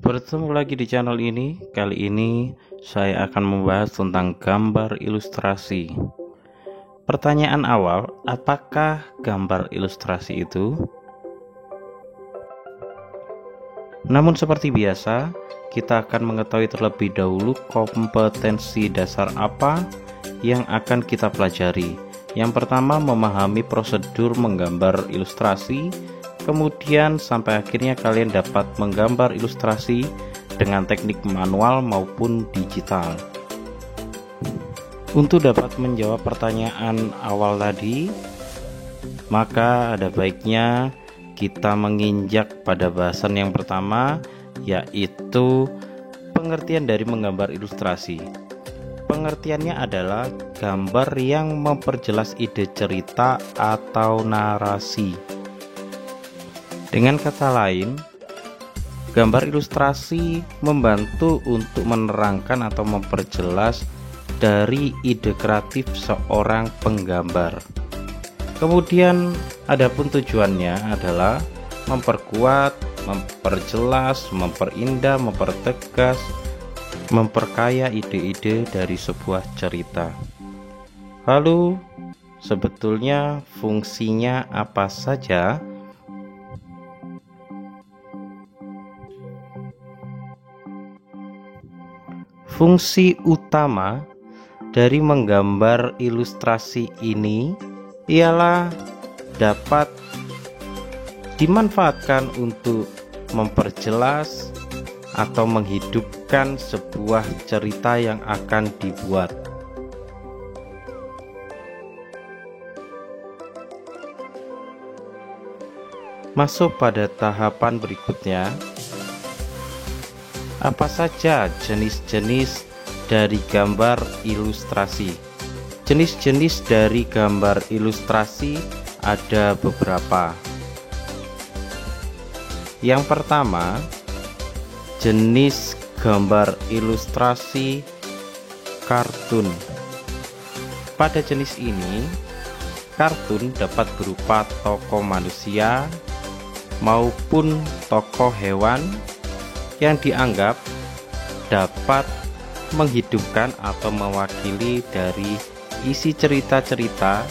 Bertemu lagi di channel ini. Kali ini saya akan membahas tentang gambar ilustrasi. Pertanyaan awal, apakah gambar ilustrasi itu? Namun seperti biasa, kita akan mengetahui terlebih dahulu kompetensi dasar apa yang akan kita pelajari. Yang pertama, memahami prosedur menggambar ilustrasi. Kemudian sampai akhirnya kalian dapat menggambar ilustrasi dengan teknik manual maupun digital. Untuk dapat menjawab pertanyaan awal tadi, maka ada baiknya kita menginjak pada bahasan yang pertama, yaitu pengertian dari menggambar ilustrasi. Pengertiannya adalah gambar yang memperjelas ide cerita atau narasi. Dengan kata lain, gambar ilustrasi membantu untuk menerangkan atau memperjelas dari ide kreatif seorang penggambar. Kemudian adapun tujuannya adalah memperkuat, memperjelas, memperindah, mempertegas, memperkaya ide-ide dari sebuah cerita. Lalu sebetulnya fungsinya apa saja? Fungsi utama dari menggambar ilustrasi ini ialah dapat dimanfaatkan untuk memperjelas atau menghidupkan sebuah cerita yang akan dibuat. Masuk pada tahapan berikutnya. Apa saja jenis-jenis dari gambar ilustrasi? Jenis-jenis dari gambar ilustrasi ada beberapa. Yang pertama, jenis gambar ilustrasi kartun. Pada jenis ini, kartun dapat berupa tokoh manusia maupun tokoh hewan yang dianggap dapat menghidupkan atau mewakili dari isi cerita-cerita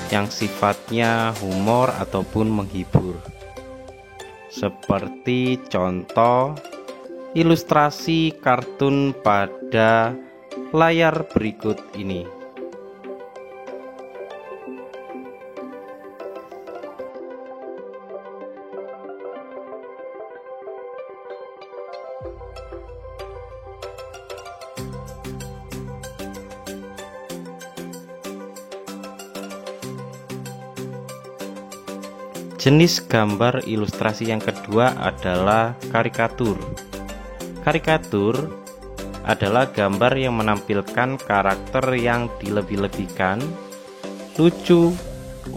yang sifatnya humor ataupun menghibur. Seperti contoh ilustrasi kartun pada layar berikut ini. Jenis gambar ilustrasi yang kedua adalah karikatur. Karikatur adalah gambar yang menampilkan karakter yang dilebih-lebihkan, lucu,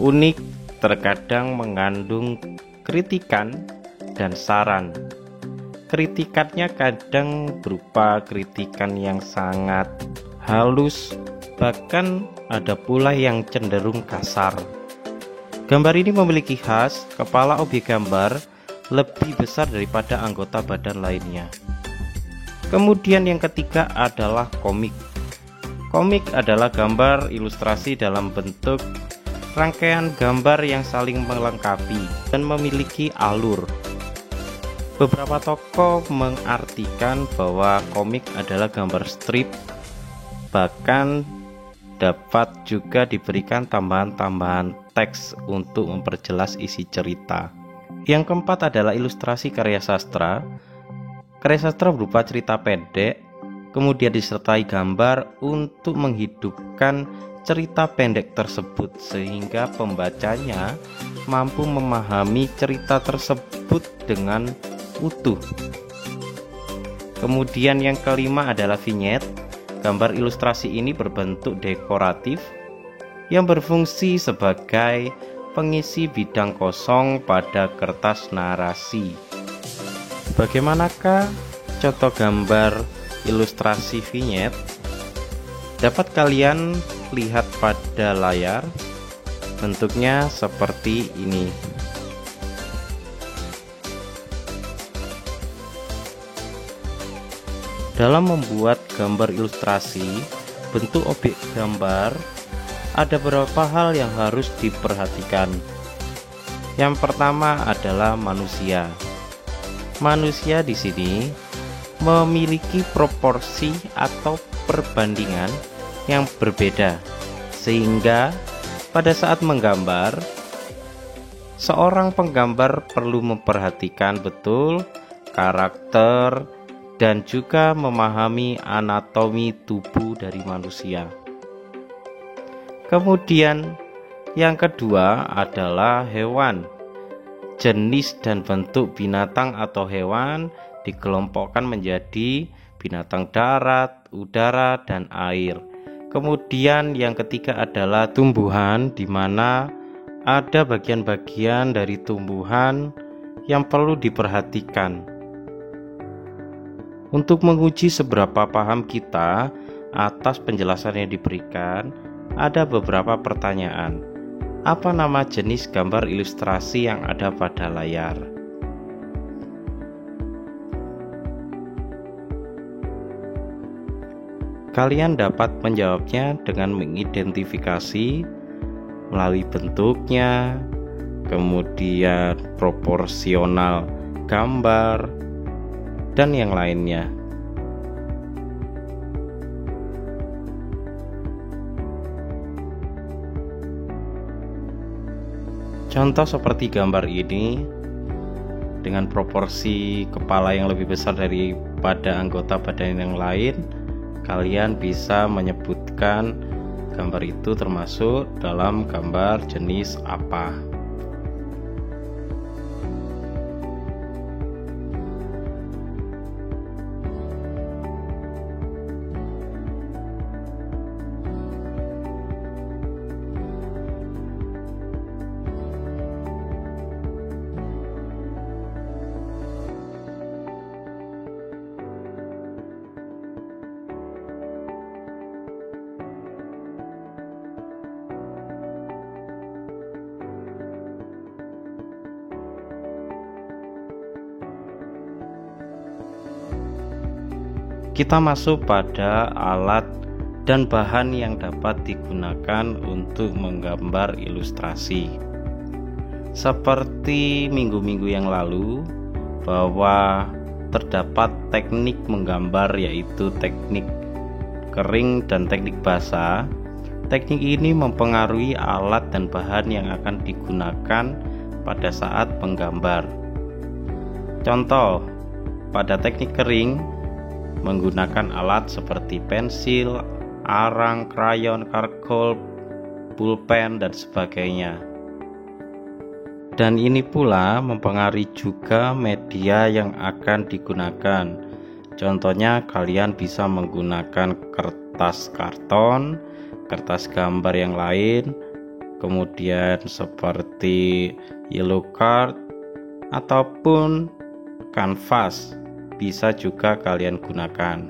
unik, terkadang mengandung kritikan dan saran. Kritikannya kadang berupa kritikan yang sangat halus, bahkan ada pula yang cenderung kasar. Gambar ini memiliki khas kepala objek gambar lebih besar daripada anggota badan lainnya. Kemudian yang ketiga adalah komik. Komik adalah gambar ilustrasi dalam bentuk rangkaian gambar yang saling melengkapi dan memiliki alur. Beberapa tokoh mengartikan bahwa komik adalah gambar strip, bahkan dapat juga diberikan tambahan-tambahan teks untuk memperjelas isi cerita. Yang keempat adalah ilustrasi karya sastra. Karya sastra berupa cerita pendek, kemudian disertai gambar untuk menghidupkan cerita pendek tersebut sehingga pembacanya mampu memahami cerita tersebut dengan utuh. Kemudian yang kelima adalah vignette. Gambar ilustrasi ini berbentuk dekoratif yang berfungsi sebagai pengisi bidang kosong pada kertas narasi. Bagaimanakah contoh gambar ilustrasi vignette dapat kalian lihat pada layar. Bentuknya seperti ini. Dalam membuat gambar ilustrasi bentuk objek gambar, ada beberapa hal yang harus diperhatikan. Yang pertama adalah manusia. Manusia di sini memiliki proporsi atau perbandingan yang berbeda, sehingga pada saat menggambar, seorang penggambar perlu memperhatikan betul karakter dan juga memahami anatomi tubuh dari manusia. Kemudian yang kedua adalah hewan. Jenis dan bentuk binatang atau hewan dikelompokkan menjadi binatang darat, udara, dan air. Kemudian yang ketiga adalah tumbuhan, di mana ada bagian-bagian dari tumbuhan yang perlu diperhatikan. Untuk menguji seberapa paham kita atas penjelasan yang diberikan, ada beberapa pertanyaan. Apa nama jenis gambar ilustrasi yang ada pada layar? Kalian dapat menjawabnya dengan mengidentifikasi melalui bentuknya, kemudian proporsional gambar, dan yang lainnya. Contoh seperti gambar ini, dengan proporsi kepala yang lebih besar daripada anggota badan yang lain, kalian bisa menyebutkan gambar itu termasuk dalam gambar jenis apa. Kita masuk pada alat dan bahan yang dapat digunakan untuk menggambar ilustrasi. Seperti minggu-minggu yang lalu, bahwa terdapat teknik menggambar, yaitu teknik kering dan teknik basah. Teknik ini mempengaruhi alat dan bahan yang akan digunakan pada saat menggambar. Contoh, pada teknik kering menggunakan alat seperti pensil, arang, krayon, charcoal, pulpen, dan sebagainya. Dan ini pula mempengaruhi juga media yang akan digunakan. Contohnya, kalian bisa menggunakan kertas karton, kertas gambar yang lain, kemudian seperti yellow card ataupun kanvas bisa juga kalian gunakan.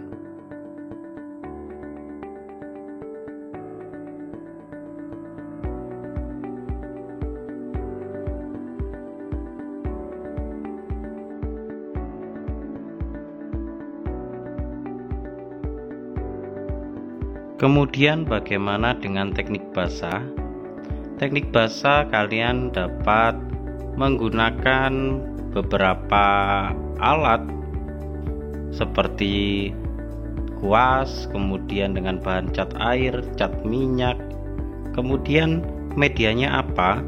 Kemudian bagaimana dengan teknik basah? Teknik basah kalian dapat menggunakan beberapa alat seperti kuas, kemudian dengan bahan cat air, cat minyak. Kemudian medianya apa?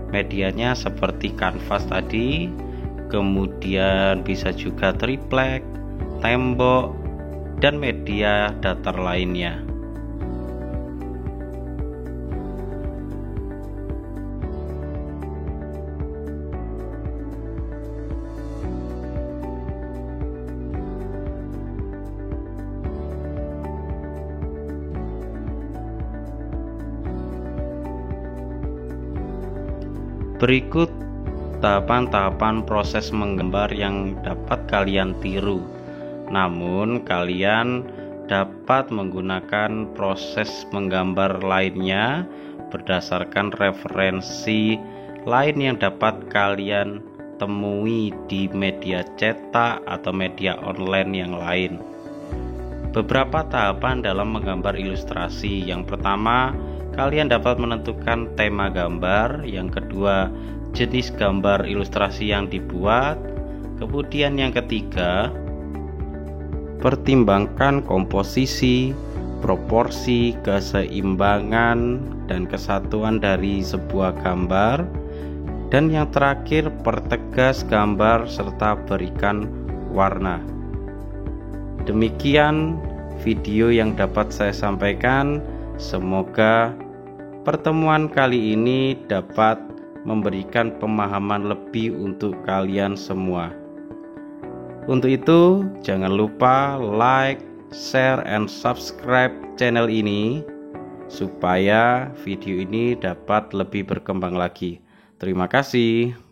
Medianya seperti kanvas tadi, kemudian bisa juga triplek, tembok, dan media datar lainnya. Berikut tahapan-tahapan proses menggambar yang dapat kalian tiru. Namun kalian dapat menggunakan proses menggambar lainnya berdasarkan referensi lain yang dapat kalian temui di media cetak atau media online yang lain. Beberapa tahapan dalam menggambar ilustrasi. Yang pertama, kalian dapat menentukan tema gambar. Yang kedua, jenis gambar ilustrasi yang dibuat. Kemudian yang ketiga, pertimbangkan komposisi, proporsi, keseimbangan, dan kesatuan dari sebuah gambar. Dan yang terakhir, pertegas gambar serta berikan warna. Demikian video yang dapat saya sampaikan. Semoga pertemuan kali ini dapat memberikan pemahaman lebih untuk kalian semua. Untuk itu, jangan lupa like, share, and subscribe channel ini supaya video ini dapat lebih berkembang lagi. Terima kasih.